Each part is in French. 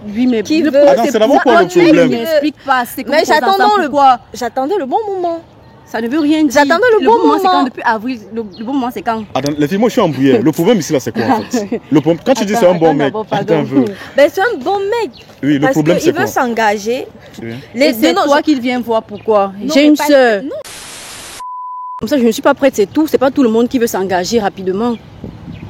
Oui, mais qui le veut... problème, c'est d'abord quoi le problème? Ne m'explique pas. C'est Mais pourquoi j'attendais le bon moment. ça ne veut rien dire. J'attendais le bon moment. C'est quand depuis avril. Le bon moment, c'est quand? Attends, les filles, moi je suis embrouillé. Le problème ici là, c'est quoi en fait? Le problème, quand tu dis c'est un bon mec, attends un peu. Ben, c'est un bon mec. Oui, le problème c'est quoi? Parce qu'il veut s'engager. Et c'est toi qui viens voir pourquoi. J'ai une soeur. Comme ça, je ne suis pas prête, c'est tout. C'est pas tout le monde qui veut s'engager rapidement.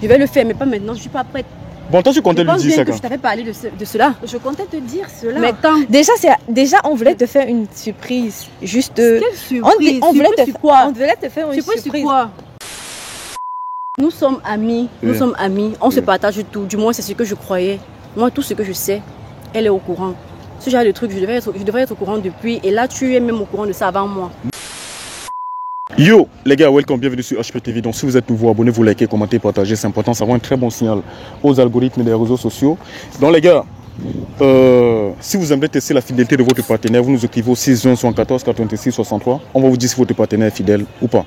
Je vais le faire, mais pas maintenant. Je ne suis pas prête. Bon, toi tu comptais lui dire ça quand? Je t'avais parlé de cela. Je comptais te dire cela. Mais quand? Déjà, on voulait te faire une surprise. Juste. Quelle surprise? On voulait te quoi? On voulait te faire une surprise. Surprise quoi? Nous sommes amis. Nous sommes amis. On se partage tout. Du moins, c'est ce que je croyais. Moi, tout ce que je sais, elle est au courant. Ce genre de truc, je devrais être au courant depuis. Et là, tu es même au courant de ça avant moi. Yo les gars, welcome, bienvenue sur HPTV. Donc si vous êtes nouveau, abonnez-vous, likez, commentez, partagez. C'est important, ça va un très bon signal aux algorithmes des réseaux sociaux. Donc les gars, si vous aimez tester la fidélité de votre partenaire, vous nous écrivez au 6 74 86 63. On va vous dire si votre partenaire est fidèle ou pas.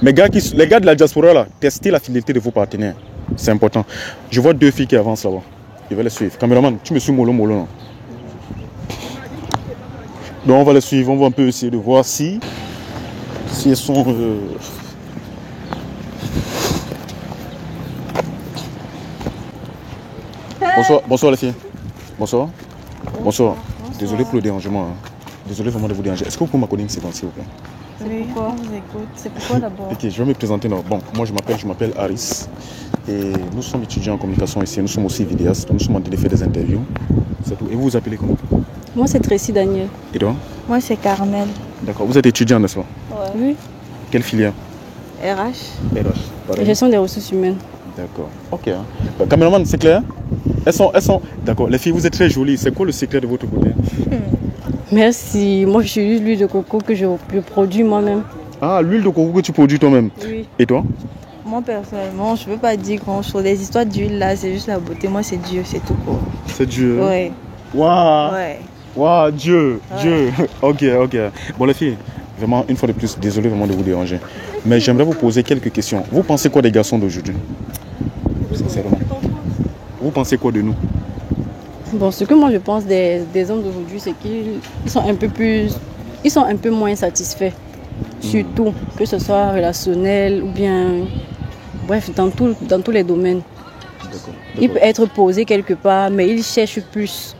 Mais les gars de la diaspora là, testez la fidélité de vos partenaires. C'est important. Je vois deux filles qui avancent là-bas. Je vais les suivre. Caméraman, tu me suis mollo non? Donc on va les suivre, on va un peu essayer de voir si elles sont... Bonsoir les filles. Bonsoir. Bonsoir. Désolé pour le dérangement. Désolé vraiment de vous déranger. Est-ce que vous pouvez m'accorder une seconde s'il vous plaît? C'est pourquoi? C'est pourquoi d'abord? Ok, je vais me présenter. Bon, moi je m'appelle Aris. Et nous sommes étudiants en communication ici. Nous sommes aussi vidéastes. Nous sommes en train de faire des interviews. C'est tout. Et vous vous appelez comment? Moi c'est Tracy Daniel. Et toi? Moi, c'est Carmel. D'accord. Vous êtes étudiant, n'est-ce pas? Ouais. Oui. Quelle filière? RH. Pareil. Gestion des ressources humaines. D'accord. Ok. Caméraman, c'est clair? Elles sont... D'accord. Les filles, vous êtes très jolies. C'est quoi le secret de votre beauté? Merci. Moi, je suis l'huile de coco que je produis moi-même. Ah, l'huile de coco que tu produis toi-même? Oui. Et toi? Moi, personnellement, je ne peux pas dire grand-chose. Les histoires d'huile, là, c'est juste la beauté. Moi, c'est Dieu, c'est tout court. C'est Dieu? Ouais. Waouh! Ouais. Waouh, Dieu! Ouais. Dieu! Ok. Bon, les filles, vraiment, une fois de plus, désolé vraiment de vous déranger. Mais j'aimerais vous poser quelques questions. Vous pensez quoi des garçons d'aujourd'hui? Sincèrement. Vous pensez quoi de nous? Bon, ce que moi je pense des hommes d'aujourd'hui, c'est qu'ils sont un peu plus... Ils sont un peu moins satisfaits. Surtout, que ce soit relationnel ou bien... Bref, dans tous les domaines. D'accord. Il peut être posé quelque part, mais il cherche plus.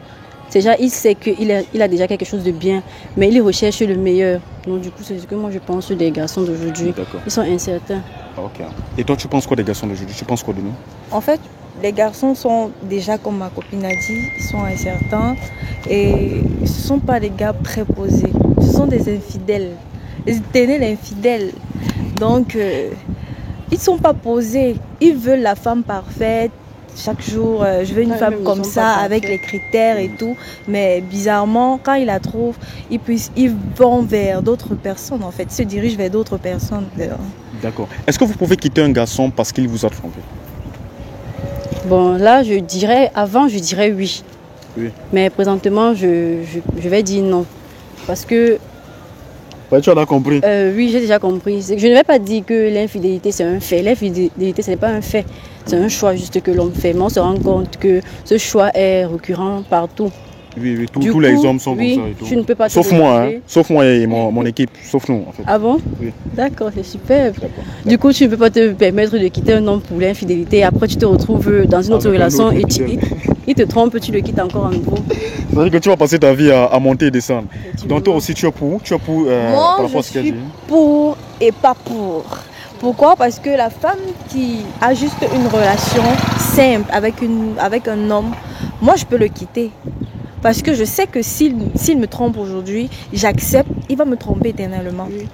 Déjà, il sait qu'il a déjà quelque chose de bien, mais il recherche le meilleur. Donc du coup, c'est ce que moi je pense des garçons d'aujourd'hui. D'accord. Ils sont incertains. Ok. Et toi, tu penses quoi des garçons d'aujourd'hui? Tu penses quoi de nous? En fait, les garçons sont déjà, comme ma copine a dit, ils sont incertains et ce ne sont pas des gars préposés. Ce sont des infidèles, des éternels infidèles. Donc, ils ne sont pas posés. Ils veulent la femme parfaite. Chaque jour, je veux une femme comme ça, avec les critères et tout. Mais bizarrement, quand ils la trouvent, ils vont vers d'autres personnes, en fait. Ils se dirigent vers d'autres personnes. D'accord. Est-ce que vous pouvez quitter un garçon parce qu'il vous a trompé? Bon, là, avant, je dirais oui. Oui. Mais présentement, je vais dire non. Parce que... Ouais, tu en as compris. Oui, j'ai déjà compris. Je ne vais pas dire que l'infidélité, c'est un fait. L'infidélité, ce n'est pas un fait. C'est un choix juste que l'on fait. Mais on se rend compte que ce choix est récurrent partout. Oui, tous les hommes sont comme ça et tout. Tu ne peux pas te sauf moi, refuser. hein. Sauf moi et mon équipe, sauf nous en fait. Ah bon? Oui. D'accord, c'est super. D'accord. Du coup, tu ne peux pas te permettre de quitter un homme pour l'infidélité. Après, tu te retrouves dans une autre Avec un relation autre et fidèle. il te trompe, tu le quittes encore à nouveau. C'est-à-dire que tu vas passer ta vie à monter et descendre. Donc toi aussi, tu es pour par Moi, rapport je à ce qu'elle suis dit. pour et pas pour. Pourquoi? Parce que la femme qui a juste une relation simple avec un homme, moi, je peux le quitter. Parce que je sais que s'il me trompe aujourd'hui, j'accepte, il va me tromper éternellement. Oui.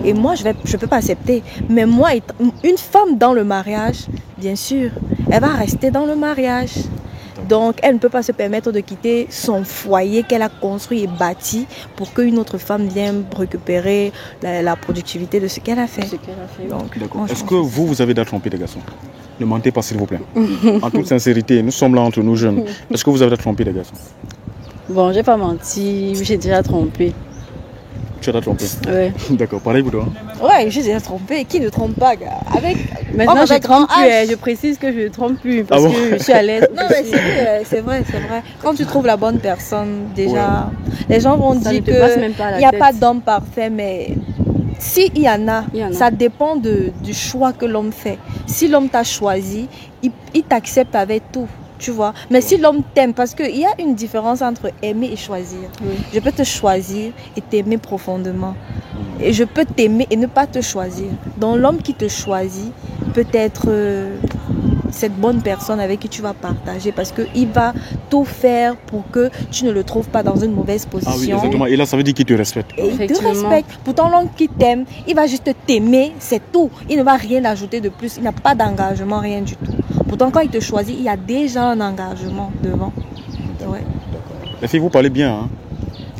Et moi, je ne peux pas accepter. Mais moi, une femme dans le mariage, bien sûr, elle va rester dans le mariage. Donc, elle ne peut pas se permettre de quitter son foyer qu'elle a construit et bâti pour qu'une autre femme vienne récupérer la productivité de ce qu'elle a fait. Donc, d'accord. Est-ce que vous avez déjà trompé des garçons? Ne mentez pas s'il vous plaît. En toute sincérité, nous sommes là entre nous jeunes. Est-ce que vous avez déjà trompé des garçons? Bon, j'ai pas menti, j'ai déjà trompé. Tu as trompé. Ouais. D'accord, pareil pour toi. Ouais, je déjà trompé. Qui ne trompe pas, gars? Maintenant, je avec trompe grand plus. H. Je précise que je ne trompe plus parce Ah bon? que je suis à l'aise. Non, mais c'est vrai. Quand tu trouves la bonne personne, déjà, les gens vont Ça dire ne te passe qu'il même pas à la n'y a tête. pas d'homme parfait, mais si il y en a, Il y en a. ça dépend du choix que l'homme fait. Si l'homme t'a choisi, il t'accepte avec tout. Tu vois, mais si l'homme t'aime, parce qu'il y a une différence entre aimer et choisir. Oui. Je peux te choisir et t'aimer profondément. Et je peux t'aimer et ne pas te choisir. Donc l'homme qui te choisit peut être cette bonne personne avec qui tu vas partager parce qu'il va tout faire pour que tu ne le trouves pas dans une mauvaise position. Ah oui, exactement. Et là, ça veut dire qu'il te respecte. Et il te Effectivement. respecte. Pourtant, l'homme qui t'aime, il va juste t'aimer, c'est tout. Il ne va rien ajouter de plus. Il n'a pas d'engagement, rien du tout. Pourtant, quand il te choisit, il y a déjà un engagement devant. Ouais. Les filles, vous parlez bien. Hein?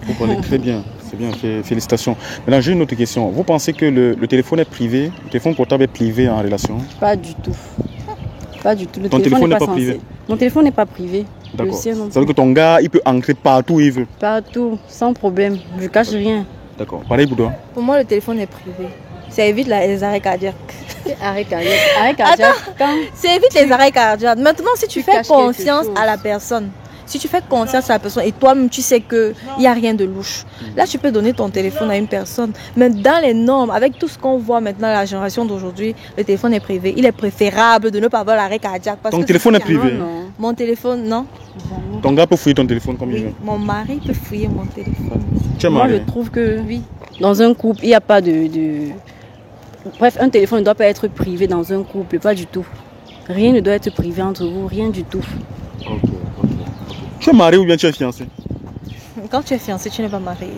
Vous parlez très bien. C'est bien, félicitations. Maintenant, j'ai une autre question. Vous pensez que le téléphone est privé, le téléphone portable est privé en relation? Pas du tout. Pas du tout. Le Ton téléphone n'est pas censé. privé? Mon téléphone n'est pas privé. Le D'accord. sien non Ça veut plus. dire que ton gars, il peut entrer partout où il veut. Partout, sans problème. Je cache rien. D'accord. Pareil pour toi. Pour moi, le téléphone est privé. Ça évite les arrêts cardiaques. Arrêt cardiaque. Arrêt cardiaque. Quand Ça évite les arrêts cardiaques. Maintenant, si tu fais caches quelque confiance chose. à la personne, si tu fais confiance à la personne et toi-même tu sais qu'il n'y a rien de louche, là tu peux donner ton téléphone à une personne. Mais dans les normes, avec tout ce qu'on voit maintenant, la génération d'aujourd'hui, le téléphone est privé. Il est préférable de ne pas avoir l'arrêt cardiaque. Parce Ton que téléphone est si- privé? non, non. Mon téléphone, non. Ton gars peut fouiller ton téléphone comme il Oui. veut. Mon mari peut fouiller mon téléphone. Tu es Moi, marié? je trouve que oui, dans un couple, il n'y a pas de... Bref, un téléphone ne doit pas être privé dans un couple, pas du tout. Rien ne doit être privé entre vous, rien du tout. Ok. Tu es marié ou bien tu es fiancé? Quand tu es fiancé, tu n'es pas marié.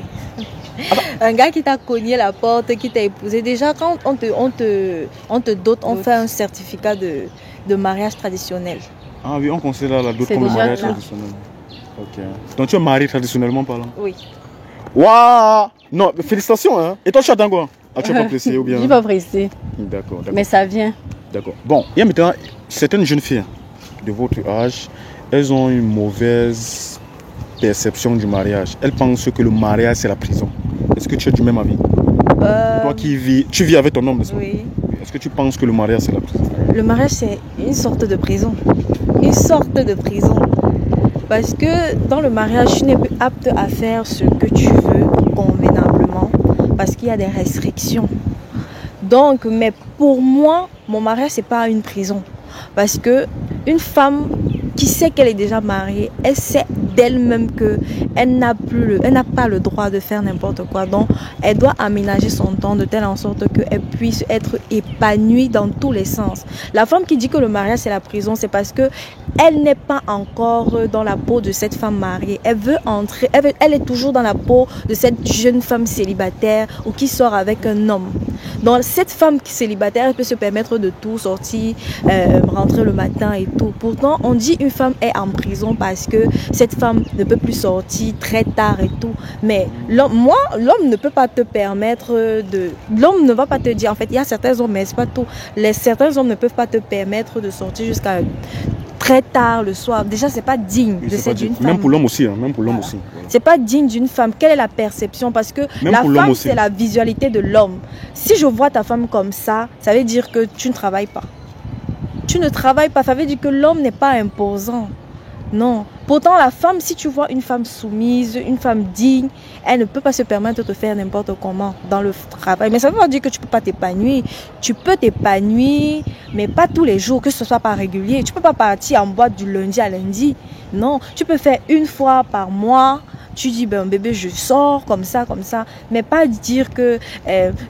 Un gars qui t'a cogné la porte, qui t'a épousé, déjà quand on te dote, on fait un certificat de mariage traditionnel. Ah oui, on considère la dot C'est comme le déjà mariage là. traditionnel. Ok. Donc tu es marié traditionnellement parlant? Oui. Waouh! Non, félicitations, hein. Et toi, tu attends quoi? Ah, tu n'es pas pressé ou Je bien? suis pas pressée, D'accord. mais ça vient. D'accord. Bon, il y a maintenant certaines jeunes filles de votre âge, elles ont une mauvaise perception du mariage. Elles pensent que le mariage c'est la prison. Est-ce que tu es du même avis? Toi qui vis, tu vis avec ton homme, n'est-ce pas? Oui. Est-ce que tu penses que le mariage c'est la prison? Le mariage, c'est une sorte de prison. Une sorte de prison. Parce que dans le mariage, tu n'es plus apte à faire ce que tu veux convenablement. Parce qu'il y a des restrictions. Donc, mais pour moi, mon mariage, c'est pas une prison. Parce que une femme qui sait qu'elle est déjà mariée, elle sait d'elle-même qu'elle n'a pas le droit de faire n'importe quoi. Donc, elle doit aménager son temps de telle en sorte qu'elle puisse être épanouie dans tous les sens. La femme qui dit que le mariage c'est la prison, c'est parce que elle n'est pas encore dans la peau de cette femme mariée. Elle veut entrer, elle est toujours dans la peau de cette jeune femme célibataire ou qui sort avec un homme. Donc cette femme célibataire, elle peut se permettre de tout, sortir, rentrer le matin et tout. Pourtant, on dit une femme est en prison parce que cette femme ne peut plus sortir très tard et tout. Mais l'homme ne peut pas te permettre de... L'homme ne va pas te dire, en fait, il y a certains hommes, mais c'est pas tout. Certains hommes ne peuvent pas te permettre de sortir jusqu'à très tard le soir. Déjà, c'est pas digne Oui, de c'est pas cette dit. d'une femme. Même pour l'homme aussi, hein, même pour l'homme aussi. Voilà. C'est pas digne d'une femme. Quelle est la perception? Parce que Même la pour l'homme femme, aussi. c'est la visualité de l'homme. Si je vois ta femme comme ça veut dire que tu ne travailles pas. Tu ne travailles pas, ça veut dire que l'homme n'est pas imposant. Non. Pourtant, la femme, si tu vois une femme soumise, une femme digne, elle ne peut pas se permettre de faire n'importe comment dans le travail. Mais ça ne veut pas dire que tu ne peux pas t'épanouir. Tu peux t'épanouir, mais pas tous les jours, que ce soit pas régulier. Tu ne peux pas partir en boîte du lundi à lundi. Non. Tu peux faire une fois par mois. Tu dis, ben bébé, je sors comme ça. Mais pas dire que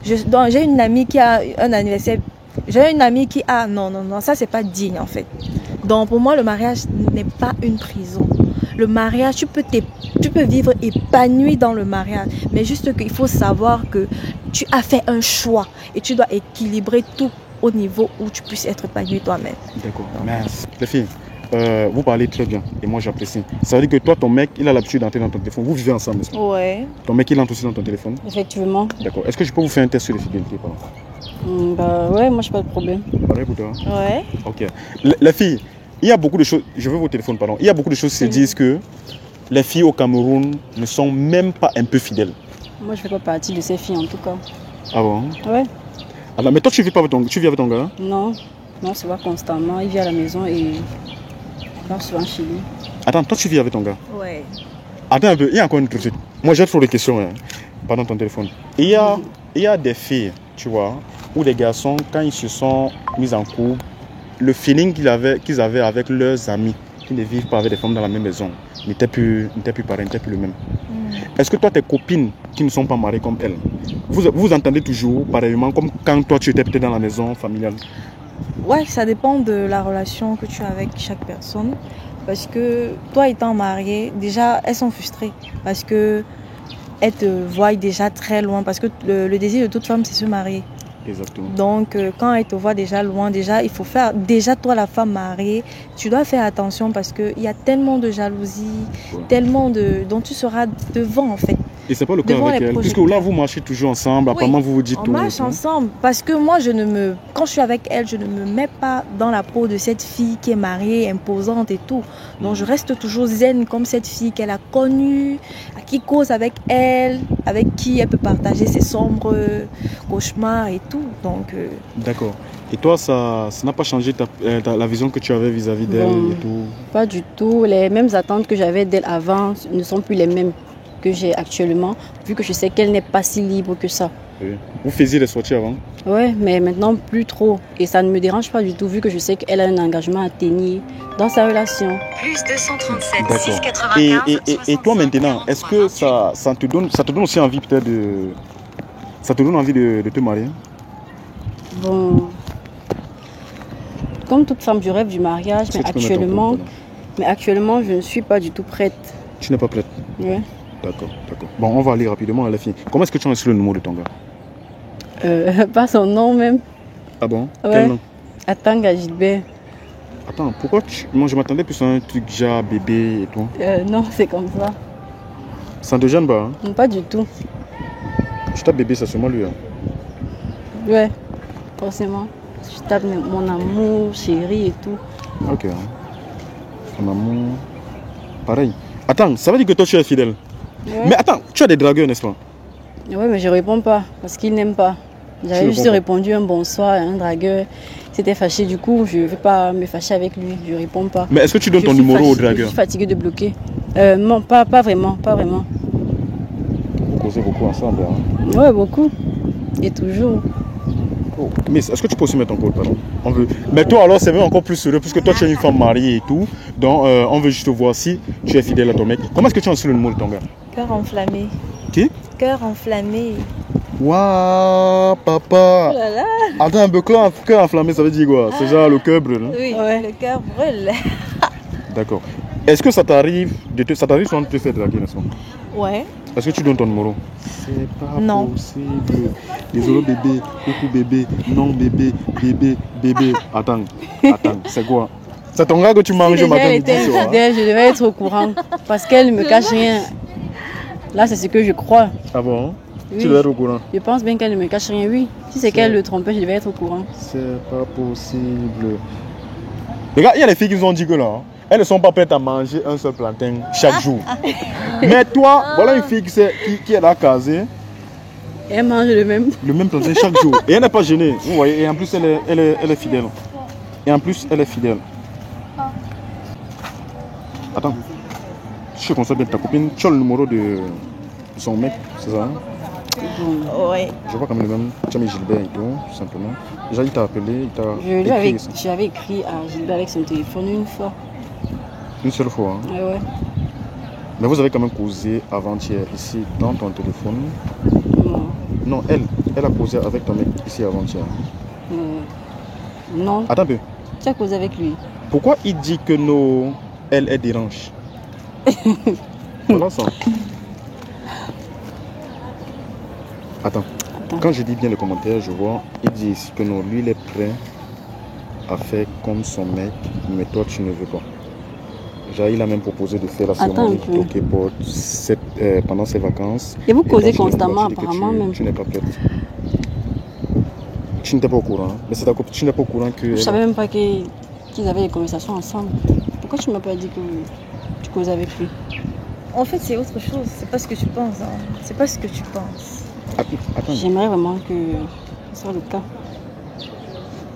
j'ai une amie qui a un anniversaire. J'ai une amie qui a... Non, ça c'est pas digne en fait. Donc pour moi, le mariage n'est pas une prison. Le mariage, tu peux vivre épanoui dans le mariage. Mais juste qu'il faut savoir que tu as fait un choix et tu dois équilibrer tout au niveau où tu puisses être épanoui toi-même. D'accord, merci. Les filles, vous parlez très bien et moi j'apprécie. Ça veut dire que toi, ton mec, il a l'habitude d'entrer dans ton téléphone. Vous vivez ensemble, n'est-ce pas? Ouais. Ton mec, il entre aussi dans ton téléphone? Effectivement. D'accord. Est-ce que je peux vous faire un test sur les fidélités, pardon? Bah ouais, moi j'ai pas de problème. Pareil pour toi? Ouais. Ok. Les filles, il y a beaucoup de choses, je veux vos téléphones, pardon. Il y a beaucoup de choses qui se disent que les filles au Cameroun ne sont même pas un peu fidèles. Moi, je fais pas partie de ces filles en tout cas. Ah bon? Ouais. Alors, mais toi, tu vis pas avec ton, tu vis avec ton gars? Non. Non, on se voit constamment. Il vient à la maison et on part souvent chez lui. Attends, toi, tu vis avec ton gars? Ouais. Attends un peu, il y a encore une autre truc. Moi, j'ai trop de questions hein, pendant ton téléphone. Il y a des filles, tu vois, ou des garçons, quand ils se sont mis en couple, le feeling qu'ils avaient avec leurs amis, qui ne vivent pas avec des femmes dans la même maison, n'était plus pareil, n'était plus le même. Est-ce que toi, tes copines qui ne sont pas mariées comme elles, vous entendez toujours pareillement comme quand toi, tu étais peut-être dans la maison familiale? Ouais, ça dépend de la relation que tu as avec chaque personne. Parce que toi étant mariée, déjà, elles sont frustrées. Parce que elles te voient déjà très loin. Parce que le désir de toute femme, c'est se marier. Exactement. Donc, quand elles te voient déjà loin, déjà, il faut faire... Déjà, toi, la femme mariée, tu dois faire attention parce qu'il y a tellement de jalousie, tellement de... dont tu seras devant, en fait. Et c'est pas le cas Devant avec les elle. Puisque là, vous marchez toujours ensemble. Oui, Apparemment, vous vous dites on tout. marche ensemble. Parce que moi, quand je suis avec elle, je ne me mets pas dans la peau de cette fille qui est mariée, imposante et tout. Donc, je reste toujours zen comme cette fille qu'elle a connue, à qui cause avec elle, avec qui elle peut partager ses sombres cauchemars et tout. Donc, D'accord. Et toi, ça n'a pas changé la vision que tu avais vis-à-vis d'elle Bon, et tout? Pas du tout. Les mêmes attentes que j'avais d'elle avant ne sont plus les mêmes que j'ai actuellement, vu que je sais qu'elle n'est pas si libre que ça. Oui. Vous faisiez des sorties avant? Ouais, mais maintenant plus trop. Et ça ne me dérange pas du tout, vu que je sais qu'elle a un engagement à tenir dans sa relation. Plus 237, D'accord. 695. Et toi maintenant, est-ce que ça te donne aussi envie peut-être de... Ça te donne envie de te marier? Bon, comme toute femme, je rêve du mariage, Est-ce mais que tu peux mettre ton actuellement, code, je ne suis pas du tout prête. Tu n'es pas prête? Ouais. D'accord, d'accord. Bon, on va aller rapidement à la fin. Comment est-ce que tu as reçu le numéro de ton gars? Pas son nom même. Ah bon? Ouais. Quel nom? Atanga Gilbert. Attends, pourquoi Moi, je m'attendais plus à un truc genre bébé et tout. Non, c'est comme ça. Ça ne te gêne pas, hein? Non, pas du tout. Je tape bébé, c'est sûrement lui. Hein? Ouais, forcément. Je tape mon amour, chéri et tout. Ok. Hein. Son amour. Pareil. Attends, ça veut dire que toi, tu es fidèle. Ouais. Mais attends, tu as des dragueurs, n'est-ce pas? Ouais, mais je réponds pas parce qu'il n'aime pas. J'avais juste répondu un bonsoir à un dragueur. Il s'était fâché, du coup, je ne vais pas me fâcher avec lui. Je réponds pas. Mais est-ce que tu donnes ton numéro au dragueur? Je suis fatiguée de bloquer. Non, pas vraiment, pas vraiment. Vous causez beaucoup ensemble, hein? Ouais, beaucoup. Et toujours. Oh. Mais est-ce que tu peux aussi mettre ton code, pardon? On veut... Mais toi alors c'est même encore plus sérieux puisque toi tu es une femme mariée et tout. Donc on veut juste voir si tu es fidèle à ton mec. Comment est-ce que tu as reçu le numéro de ton gars? cœur enflammé. Qui? Cœur enflammé. Waouh, papa! Oh là là. Attends un peu, cœur enflammé ça veut dire quoi? C'est genre le cœur brûle, hein? Oui, Ouais. le cœur brûle. D'accord. Est-ce que ça t'arrive ça t'arrive souvent de te faire draguer, n'est-ce pas? Ouais. Est-ce que tu donnes ton numéro? C'est pas Non. possible. Désolé bébé, coucou bébé, non bébé, bébé. Attends, c'est quoi? C'est ton gars que tu manges Si au matin elle midi était soir? fidèle, je devais être au courant. Parce qu'elle ne me cache rien. Là, c'est ce que je crois. Ah bon? Oui. Tu dois être au courant? Je pense bien qu'elle ne me cache rien, oui. Si c'est qu'elle le trompait, je devais être au courant. C'est pas possible. Regarde, il y a des filles qui nous ont dit que là, hein, elles ne sont pas prêtes à manger un seul plantain chaque jour. Mais toi, voilà une fille qui est là casée, Et elle mange le même. le même plantain chaque jour. Et elle n'est pas gênée, vous voyez. Et en plus, elle est fidèle. Et en plus, elle est fidèle. Attends, si je constate bien ta copine, tu as le numéro de son mec, c'est ça? Hein? Bon. Ouais. Je vois quand même le même. Tu as mis Gilbert et tout, tout simplement. Déjà, il t'a appelé, il t'a écrit ça. J'avais écrit à Gilbert avec son téléphone une fois. Une seule fois. Hein. Ouais, ouais. Mais vous avez quand même causé avant-hier ici dans ton téléphone. Non. Non, elle a causé avec ton mec ici avant-hier. Non. Attends un peu. Tu as causé avec lui. Pourquoi il dit que elle dérange? Voilà ça. Attends. Quand je dis bien le commentaire, je vois, il dit ici que non, lui il est prêt à faire comme son mec, mais toi tu ne veux pas. Genre, il a même proposé de faire la cérémonie Attends un peu. Tokyo pendant ses vacances. Et vous causez toi, tu constamment, dis que apparemment même. Tu n'es pas prête. Tu n'étais pas au courant. Hein. Mais c'est ta copine, tu n'es pas au courant que. Je savais même pas qu'ils avaient des conversations ensemble. Pourquoi tu m'as pas dit que tu causais avec lui? En fait, c'est autre chose. C'est pas ce que tu penses. Hein. C'est pas ce que tu penses. Attends. J'aimerais vraiment que ce soit le cas.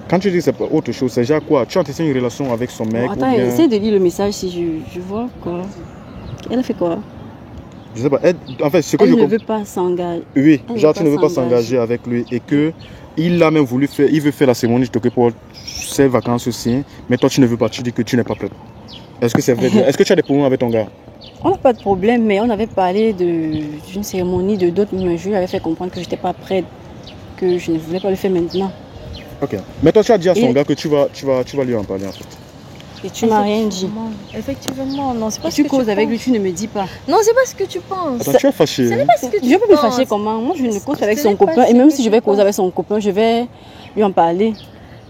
Quand tu dis que c'est pas autre chose, c'est déjà quoi? Tu as entretenu une relation avec son mec Bon, attends, ou bien... essaye de lire le message si je vois quoi. Elle a fait quoi? Je sais pas. En fait, ce que Elle je ne comprends... veut pas s'engager. Oui, Elle genre veut tu pas ne veux pas s'engager. s'engager avec lui et que il a même voulu faire, il veut faire la cérémonie de Tokyo pour ses vacances aussi, mais toi tu ne veux pas, tu dis que tu n'es pas prête. Est-ce que c'est vrai? Est-ce que tu as des problèmes avec ton gars? On n'a pas de problème, mais on avait parlé d'une cérémonie, de d'autres, mais je lui avais fait comprendre que je n'étais pas prête, que je ne voulais pas le faire maintenant. Ok. Mais toi tu as dit à son Et- gars que tu vas lui en parler en fait. Et tu m'as rien dit. Effectivement, non, c'est pas ce Tu que causes avec penses. lui, tu ne me dis pas. Non, c'est pas ce que tu penses. Attends, tu es fâché. Ce n'est hein? pas ce que tu Je peux me penses. fâcher comment? Moi, je ne cause qu'avec Ce son n'est pas copain. ce Et même que si tu je vais causer penses. avec son copain, je vais lui en parler.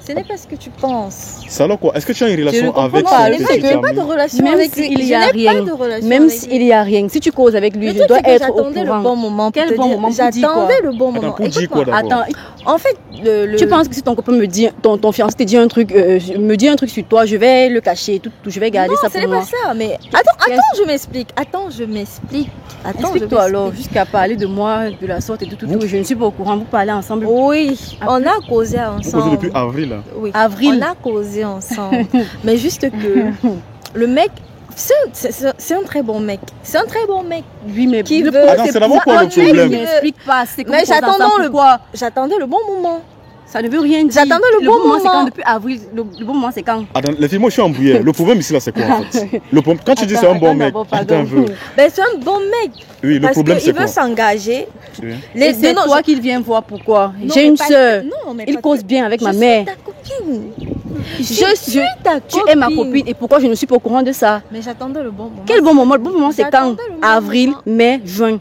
Ce n'est pas ce que tu penses. C'est alors quoi? Est-ce que tu as une Je relation ne comprends avec pas, son le Je fait petit que- n'ai pas de ami? relation Même avec lui. s'il y Je a n'ai rien, pas de relation même avec s'il lui. y a rien, si tu causes avec lui, Le je truc, dois c'est que être au j'attendais le courant. bon moment. Quel pour te bon dire. moment pour dire quoi? J'attendais le bon moment. Attends, pour dire Écoute-moi. quoi d'abord? Attends, En fait, le... tu penses que si ton copain me dit, ton fiancé te dit un truc, me dit un truc sur toi, je vais le cacher, tout, je vais garder Non, ça ce pour n'est moi. pas ça. Mais attends, je m'explique. Explique-toi alors, jusqu'à parler de moi, de la sorte et tout, et je ne suis pas au courant. Vous parlez ensemble. Oui, on a causé Vous causez ensemble. depuis avril. Hein. Oui, Avril. on a causé ensemble. Mais juste que le mec, c'est un très bon mec. C'est un très bon mec. Oui, mais Qui le veut- problème, Attends, c'est c'est d'abord pourquoi quoi le tu problème? m'expliques pas. C'est Mais j'attendais pourquoi J'attendais le bon moment. ça ne veut rien dire. J'attendais le bon c'est quand moment. depuis avril. Le bon moment, c'est quand? Attends, les filles, moi je suis embrouillé. Le problème ici là, c'est quoi en fait? Quand tu dis c'est un bon mec, attends un peu. Ben, c'est un bon mec. Oui, le Parce problème qu'il c'est veut quoi? s'engager. Oui. Et c'est toi qui vient voir pourquoi. Non, J'ai mais une pas- sœur. Non, mais Il pas- cause bien avec ma Je mère. suis ta copine. Je suis ta Tu es ma copine. Et pourquoi je ne suis pas au courant de ça? Mais j'attendais le bon moment. Quel bon moment? Le bon moment, c'est quand? J'attendais le bon Avril, moment. mai, juin.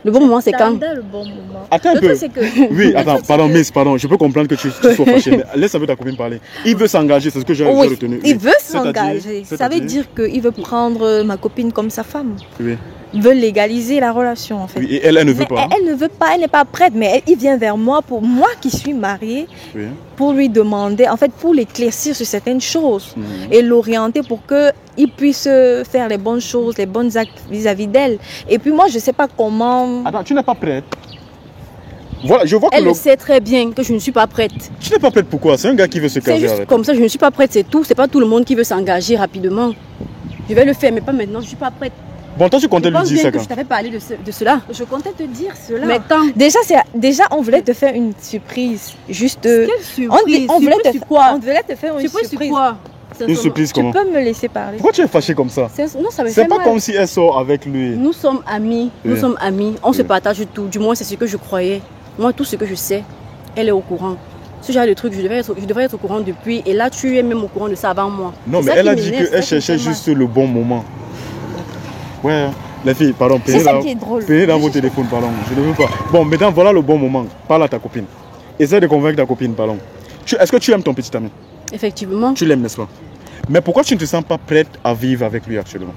Le bon moment, c'est quand? J'attendais le bon moment. Attends un Le peu. truc, c'est que... Oui, le attends, truc, c'est pardon, que- Miss, pardon, je peux comprendre que tu sois fâché, mais laisse un peu ta copine parler. Il veut s'engager, c'est ce que j'ai Oui, retenu. il Oui. veut C'est-à-dire- s'engager. Ça veut c'est-à-dire- dire qu'il veut prendre ma copine comme sa femme. Oui. Il veut légaliser la relation, en fait. Oui, et elle ne veut Mais pas. elle ne veut pas, elle n'est pas prête, mais il vient vers moi, pour moi qui suis mariée, Oui. pour lui demander, en fait, pour l'éclaircir sur certaines choses Mhm. et l'orienter pour qu'il puisse faire les bonnes choses, les bonnes actes vis-à-vis d'elle. Et puis moi, je ne sais pas comment... Attends, tu n'es pas prête. Voilà, je vois que Elle le sait très bien que je ne suis pas prête. tu n'es pas prête pourquoi? C'est un gars qui veut se C'est caser juste avec. comme ça, je ne suis pas prête, c'est tout. C'est pas tout le monde qui veut s'engager rapidement. Je vais le faire, mais pas maintenant, je ne suis pas prête. Bon, toi tu comptais Je lui pense dire bien ça que quand? je t'avais parlé de cela. Je comptais te dire cela. Mais quand? Déjà, on voulait te faire une surprise. Juste... Quelle surprise? on voulait te Surprise sur quoi? on voulait te faire une Surprise surprise. sur quoi? Une surprise Tu comment? peux me laisser parler? Pourquoi tu es fâché comme ça? Non, ça me C'est fait pas mal. comme si elle sort avec lui. Nous sommes amis, Oui. on se Oui. partage tout. Du moins, c'est ce que je croyais. Moi, tout ce que je sais, elle est au courant. Ce genre de truc, je devrais être au courant depuis. Et là, tu es même au courant de ça avant moi. Non, C'est mais ça elle qui a dit m'énerve, qu'elle c'est ça qui me cherchait fait mal. juste le bon moment. Ouais, les filles, pardon, C'est ça qui est drôle. payez dans vos téléphones, pardon. Je ne veux pas. Bon, maintenant, voilà le bon moment. Parle à ta copine. Essaie de convaincre ta copine, pardon. Est-ce que tu aimes ton petit ami? Effectivement. Tu l'aimes, n'est-ce pas? Mais pourquoi tu ne te sens pas prête à vivre avec lui actuellement?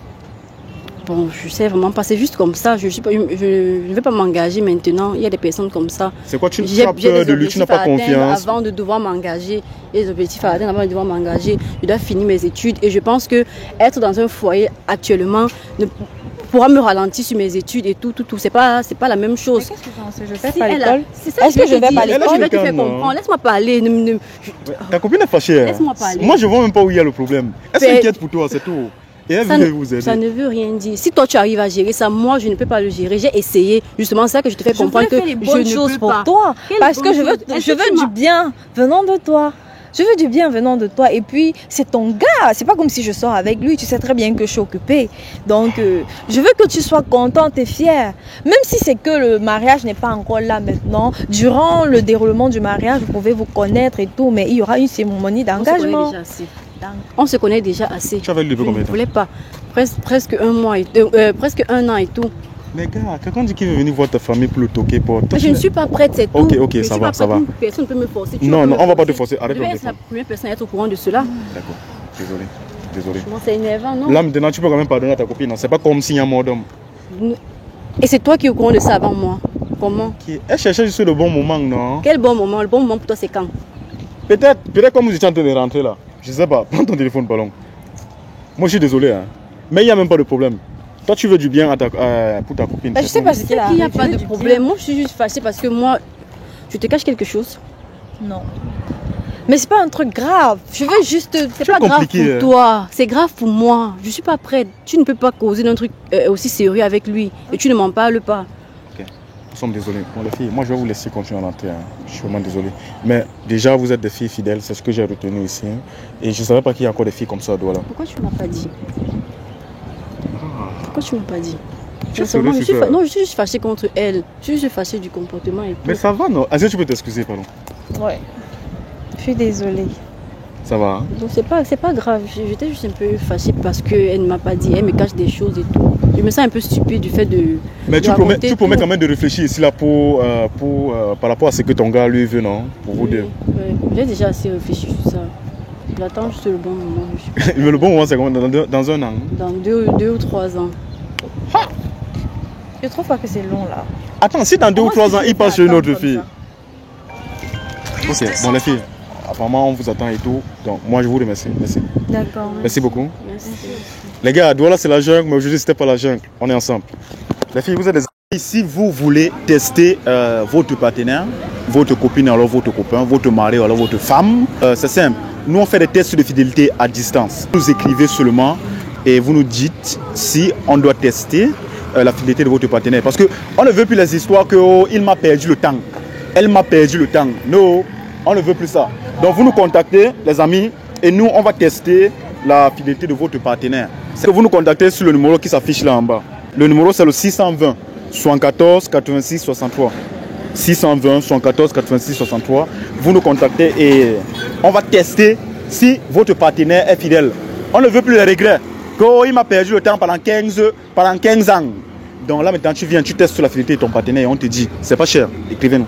Bon, je sais vraiment pas. C'est juste comme ça. Je ne vais pas m'engager maintenant. Il y a des personnes comme ça. C'est quoi? Tu J'ai as des peur de lui, tu n'as objectifs pas à atteindre confiance. avant de devoir m'engager. Et les objectifs à atteindre avant de devoir m'engager. Je dois finir mes études. Et je pense que être dans un foyer actuellement pourra me ralentir sur mes études et tout. C'est pas la même Mais chose. qu'est-ce que tu penses? Je vais Si pas à elle a- l'école? c'est ça Est-ce que je vais te pas à dire. l'école? Je vais te faire Elle a quelqu'un, comprendre. non? Laisse-moi parler. Ouais, ta copine est fâchée. hein. Laisse-moi parler. Moi, je vois même pas où il y a le problème. Elle Mais- s'inquiète pour toi, c'est tout. Et elle Ça veut ne, vous aider. ça ne veut rien dire. Si toi tu arrives à gérer ça, moi je ne peux pas le gérer. J'ai essayé. Justement, c'est ça que je te fais Je comprendre voulais que faire les je bonnes ne choses peux pour pas. toi. Quelle Parce que bonne je veux, chose? Est-ce je que veux tu du m'as- bien venant de toi. Je veux du bien venant de toi. Et puis, c'est ton gars. C'est pas comme si je sors avec lui. Tu sais très bien que je suis occupée. Donc, je veux que tu sois contente et fière. Même si c'est que le mariage n'est pas encore là maintenant. Durant le déroulement du mariage, vous pouvez vous connaître et tout. Mais il y aura une cérémonie On se connaît d'engagement. déjà assez. On se connaît déjà assez. Tu avais le Je depuis combien ne de temps? voulais pas. Presque un mois, presque un an et tout. Mais gars, quelqu'un dit qu'il veut venir voir ta famille pour le toquer pour. Mais je ne suis pas prête, c'est tout. Ok, Je ça suis va, pas ça prête. va. Personne ne peut me forcer. Tu Non, peux non, me on va pas te forcer. forcer. Arrête Je le vais être la téléphone. première personne à être au courant de cela. D'accord. Désolé. Désolé. Bon, c'est énervant, non? Là, maintenant, tu peux quand même pardonner à ta copine. hein. C'est pas comme s'il y a un mort d'homme. Et c'est toi qui es au courant de ça avant moi. Comment? Elle cherchait juste le bon moment, non? Quel bon moment? Le bon moment pour toi, c'est quand? Peut-être comme vous étiez en train de rentrer là. Je sais pas. Prends ton téléphone, pardon. Moi, je suis désolé. Hein. Mais il n'y a même pas de problème. Toi, tu veux du bien pour ta copine. Je sais pas ce qu'il a. Il n'y a pas de problème. Moi, je suis juste fâchée parce que moi, je te cache quelque chose. Non. Mais c'est pas un truc grave. Je veux juste. C'est pas grave pour toi. C'est grave pour moi. Je suis pas prête. Tu ne peux pas causer d'un truc aussi sérieux avec lui. Et tu ne m'en parles pas. Ok. Nous sommes désolés. Bon, les filles, moi, je vais vous laisser continuer à l'entrée. Hein. Je suis vraiment désolé. Mais déjà, vous êtes des filles fidèles. C'est ce que j'ai retenu ici. Hein. Et je ne savais pas qu'il y a encore des filles comme ça à Douala. Pourquoi tu ne m'as pas dit? Pourquoi tu ne m'as pas dit? Non, je suis juste fâchée contre elle. Je suis juste fâchée du comportement et tout. Mais ça va, non? Est-ce que tu peux t'excuser, pardon? Ouais. Je suis désolée. Ça va, hein? Donc c'est pas grave. J'étais juste un peu fâchée parce qu'elle ne m'a pas dit. Elle me cache des choses et tout. Je me sens un peu stupide du fait de. Mais tu promets quand même de réfléchir ici là par rapport à ce que ton gars lui veut, non? Pour vous deux. Ouais. J'ai déjà assez réfléchi sur ça. J'attends juste le bon moment. Mais le bon moment, c'est comment? Dans un an? Dans 2 ou 3 ans. Je trouve pas que c'est long là. Attends, si dans 2 ou 3 ans, il passe chez une autre fille. Ok, bon les filles, apparemment on vous attend et tout. Donc moi je vous remercie. Merci. D'accord. Merci beaucoup. Merci. Les gars, Douala c'est la jungle, mais aujourd'hui c'était pas la jungle. On est ensemble. Les filles, vous êtes des amis. Si vous voulez tester votre partenaire, votre copine, alors votre copain, votre mari, alors votre femme, c'est simple. Nous on fait des tests de fidélité à distance. Vous écrivez seulement et vous nous dites si on doit tester la fidélité de votre partenaire. Parce qu'on ne veut plus les histoires que il m'a perdu le temps. Elle m'a perdu le temps. Non, on ne veut plus ça. Donc vous nous contactez, les amis, et nous, on va tester la fidélité de votre partenaire. Vous nous contactez sur le numéro qui s'affiche là en bas. Le numéro, c'est le 620 74 86 63. 620 74 86 63. Vous nous contactez et on va tester si votre partenaire est fidèle. On ne veut plus les regrets. Il m'a perdu le temps pendant 15 ans. Donc là maintenant tu viens, tu testes sur la fidélité de ton partenaire et on te dit, c'est pas cher, écrivez-nous.